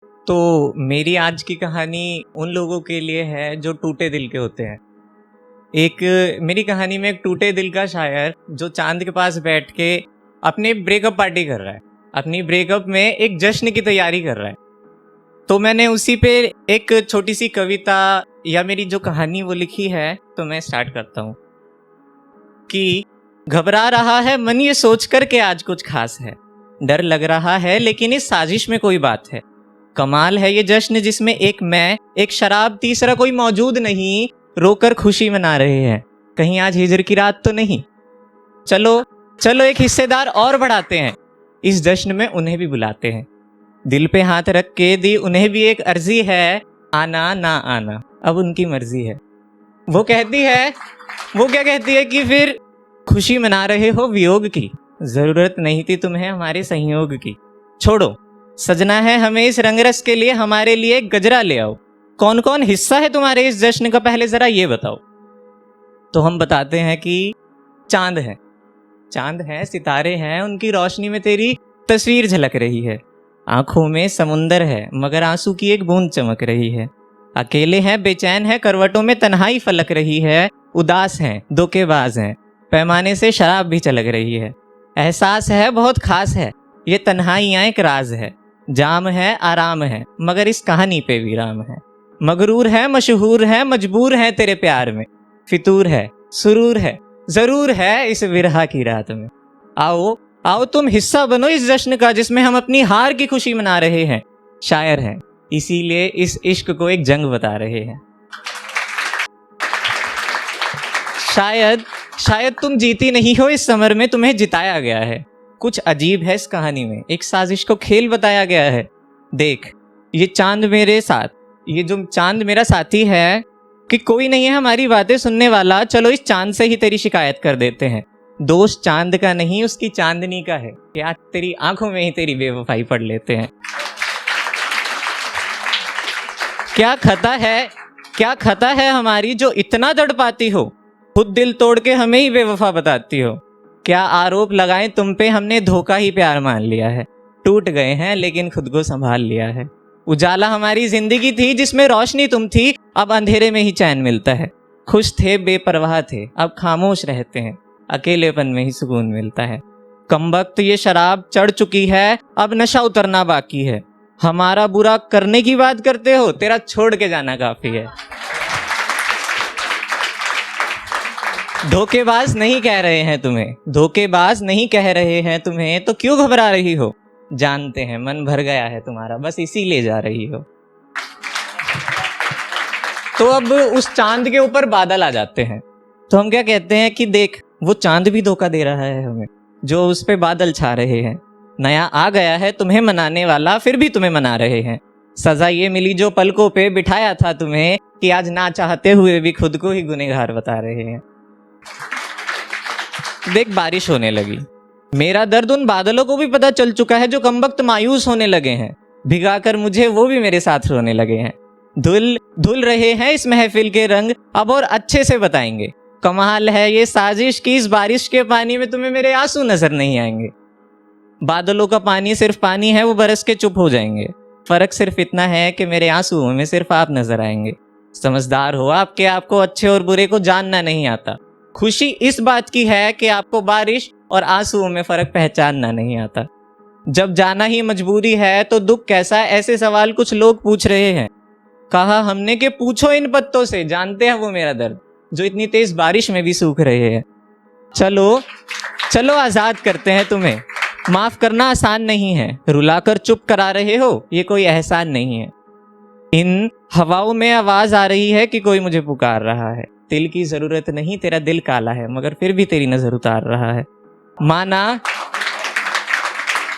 तो मेरी आज की कहानी उन लोगों के लिए है जो टूटे दिल के होते हैं। मेरी कहानी में एक टूटे दिल का शायर जो चांद के पास बैठ के अपनी ब्रेकअप पार्टी कर रहा है, अपनी ब्रेकअप में एक जश्न की तैयारी कर रहा है। तो मैंने उसी पे एक छोटी सी कविता या मेरी जो कहानी वो लिखी है, तो मैं स्टार्ट करता हूँ कि घबरा रहा है मन ये सोचकर के आज कुछ खास है, डर लग रहा है लेकिन इस साजिश में कोई बात है। कमाल है ये जश्न जिसमें एक मैं, एक शराब, तीसरा कोई मौजूद नहीं, रोकर खुशी मना रहे हैं, कहीं आज हिजर की रात तो नहीं। चलो चलो एक हिस्सेदार और बढ़ाते हैं, इस जश्न में उन्हें भी बुलाते हैं। दिल पे हाथ रख के दी उन्हें भी एक अर्जी है, आना ना आना अब उनकी मर्जी है। वो क्या कहती है कि फिर खुशी मना रहे हो वियोग की, जरूरत नहीं थी तुम्हें हमारे संयोग की। छोड़ो सजना है हमें इस रंगरस के लिए, हमारे लिए गजरा ले आओ। कौन कौन हिस्सा है तुम्हारे इस जश्न का पहले जरा ये बताओ। तो हम बताते हैं कि चांद है, सितारे हैं, उनकी रोशनी में तेरी तस्वीर झलक रही है। आंखों में समुंदर है मगर आंसू की एक बूंद चमक रही है। अकेले हैं, बेचैन है, करवटों में तन्हाई फलक रही है। उदास हैं, धोखेबाज हैं, पैमाने से शराब भी छलक रही है। एहसास है बहुत खास है, ये तन्हाइयां एक राज है। जाम है, आराम है, मगर इस कहानी पे विराम है। मगरूर है, मशहूर है, मजबूर है तेरे प्यार में। फितूर है, सुरूर है, जरूर है इस विरहा की रात में। आओ आओ तुम हिस्सा बनो इस जश्न का जिसमें हम अपनी हार की खुशी मना रहे हैं। शायर हैं इसीलिए इस इश्क को एक जंग बता रहे हैं। शायद तुम जीती नहीं हो इस समर में, तुम्हें जिताया गया है। कुछ अजीब है इस कहानी में, एक साजिश को खेल बताया गया है। देख ये चांद मेरे साथ, ये जो चांद मेरा साथी है कि कोई नहीं है हमारी बातें सुनने वाला, चलो इस चांद से ही तेरी शिकायत कर देते हैं। दोष चांद का नहीं उसकी चांदनी का है, क्या तेरी आंखों में ही तेरी बेवफाई पढ़ लेते हैं। क्या खता है हमारी जो इतना दड़ पाती हो, खुद दिल तोड़ के हमें ही बेवफा बताती हो। क्या आरोप लगाएं तुम पे, हमने धोखा ही प्यार मान लिया है। टूट गए हैं लेकिन खुद को संभाल लिया है। उजाला हमारी जिंदगी थी जिसमें रोशनी तुम थी, अब अंधेरे में ही चैन मिलता है। खुश थे बेपरवाह थे, अब खामोश रहते हैं, अकेलेपन में ही सुकून मिलता है। कमबख्त ये शराब चढ़ चुकी है, अब नशा उतरना बाकी है। हमारा बुरा करने की बात करते हो, तेरा छोड़ के जाना काफी है। धोखेबाज नहीं कह रहे हैं तुम्हें, तो क्यों घबरा रही हो। जानते हैं मन भर गया है तुम्हारा, बस इसीलिए जा रही हो। तो अब उस चांद के ऊपर बादल आ जाते हैं, तो हम क्या कहते हैं कि देख वो चांद भी धोखा दे रहा है हमें, जो उस पे बादल छा रहे हैं। नया आ गया है तुम्हें मनाने वाला, फिर भी तुम्हें मना रहे हैं। सजा ये मिली जो पलकों पे बिठाया था तुम्हें, कि आज ना चाहते हुए भी खुद को ही गुनहगार बता रहे हैं। देख बारिश होने लगी, मेरा दर्द उन बादलों को भी पता चल चुका है जो कमबख्त मायूस होने लगे हैं। भिगाकर मुझे वो भी मेरे साथ रोने लगे हैं। धुल रहे हैं इस महफिल के रंग, अब और अच्छे से बताएंगे। कमाल है ये साजिश की इस बारिश के पानी में तुम्हें मेरे आंसू नजर नहीं आएंगे। बादलों का पानी सिर्फ पानी है, वो बरस के चुप हो जाएंगे। फर्क सिर्फ इतना है कि मेरे आंसुओं में सिर्फ आप नजर आएंगे। समझदार हो आपके आपको अच्छे और बुरे को जानना नहीं आता। खुशी इस बात की है कि आपको बारिश और आंसुओं में फर्क पहचानना नहीं आता। जब जाना ही मजबूरी है तो दुख कैसा, ऐसे सवाल कुछ लोग पूछ रहे हैं। कहा हमने कि पूछो इन पत्तों से, जानते हैं वो मेरा दर्द जो इतनी तेज बारिश में भी सूख रहे हैं। चलो आजाद करते हैं तुम्हें, माफ करना आसान नहीं है। रुलाकर चुप करा रहे हो, ये कोई एहसान नहीं है। इन हवाओं में आवाज आ रही है कि कोई मुझे पुकार रहा है। दिल की जरूरत नहीं, तेरा दिल काला है, मगर फिर भी तेरी नजर उतार रहा है।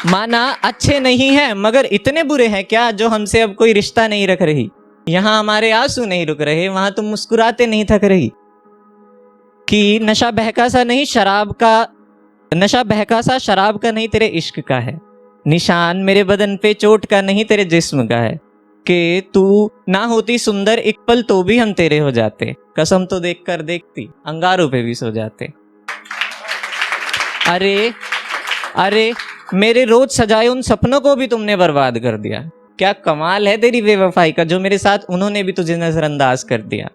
माना अच्छे नहीं है मगर इतने बुरे हैं क्या, जो हमसे अब कोई रिश्ता नहीं रख रही। यहाँ हमारे आंसू नहीं रुक रहे, वहां तुम मुस्कुराते नहीं थक रही। कि नशा बहका सा शराब का नहीं तेरे इश्क का है। निशान मेरे बदन पे चोट का नहीं तेरे जिस्म का है। कि तू ना होती सुंदर एक पल तो भी हम तेरे हो जाते। कसम तो देखकर देखती अंगारों पे भी सो जाते। अरे मेरे रोज सजाए उन सपनों को भी तुमने बर्बाद कर दिया। क्या कमाल है तेरी बेवफाई का, जो मेरे साथ उन्होंने भी तुझे नजरअंदाज कर दिया।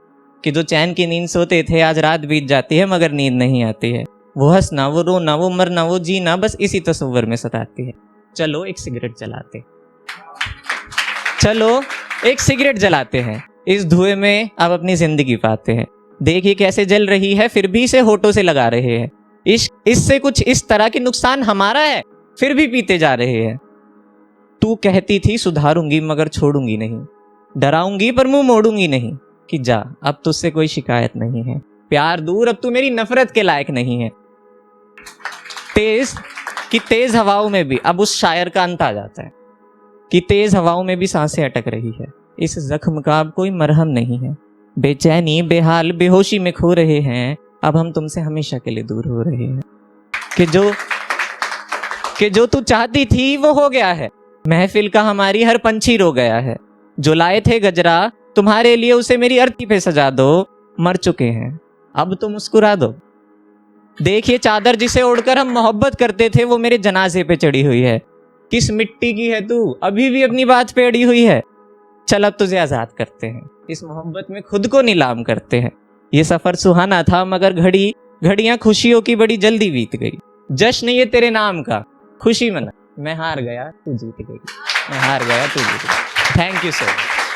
कि जो चैन की नींद सोते थे आज रात बीत जाती है मगर नींद नहीं आती है। वो हंसना, वो रोना, वो मरना, वो जीना बस इसी तस्वीर में सताती है। चलो एक सिगरेट जलाते, चलो एक सिगरेट जलाते हैं, इस धुएं में अब अपनी जिंदगी पाते हैं। देखिए कैसे जल रही है फिर भी इसे होठों से लगा रहे हैं। इससे कुछ इस तरह की नुकसान हमारा है फिर भी पीते जा रहे हैं। तू कहती थी सुधारूंगी मगर छोड़ूंगी नहीं, डराऊंगी पर मुंह मोड़ूंगी नहीं, कि जा अब तुझसे कोई शिकायत नहीं है, प्यार दूर अब तू मेरी नफरत के लायक नहीं है। तेज हवाओं में भी अब उस शायर का अंत आ जाता है कि तेज हवाओं में भी सांसें अटक रही है, इस जख्म का अब कोई मरहम नहीं है। बेचैनी बेहाल बेहोशी में खो रहे हैं, अब हम तुमसे हमेशा के लिए दूर हो रहे हैं। कि जो तू चाहती थी वो हो गया है, महफिल का हमारी हर पंछी रो गया है। जो लाए थे गजरा तुम्हारे लिए उसे मेरी अर्थी पे सजा दो, मर चुके हैं अब तो मुस्कुरा दो। देखिए चादर जिसे ओढ़कर हम मोहब्बत करते थे वो मेरे जनाजे पे चढ़ी हुई है। किस मिट्टी की है तू अभी भी अपनी बात पे अड़ी हुई है। चल अब तुझे आजाद करते हैं, इस मोहब्बत में खुद को नीलाम करते हैं। ये सफर सुहाना था मगर घड़ियां खुशियों की बड़ी जल्दी बीत गई। जश्न ये तेरे नाम का खुशी मना, मैं हार गया तू जीत गई, मैं हार गया तू जीत गई। Thank you so much.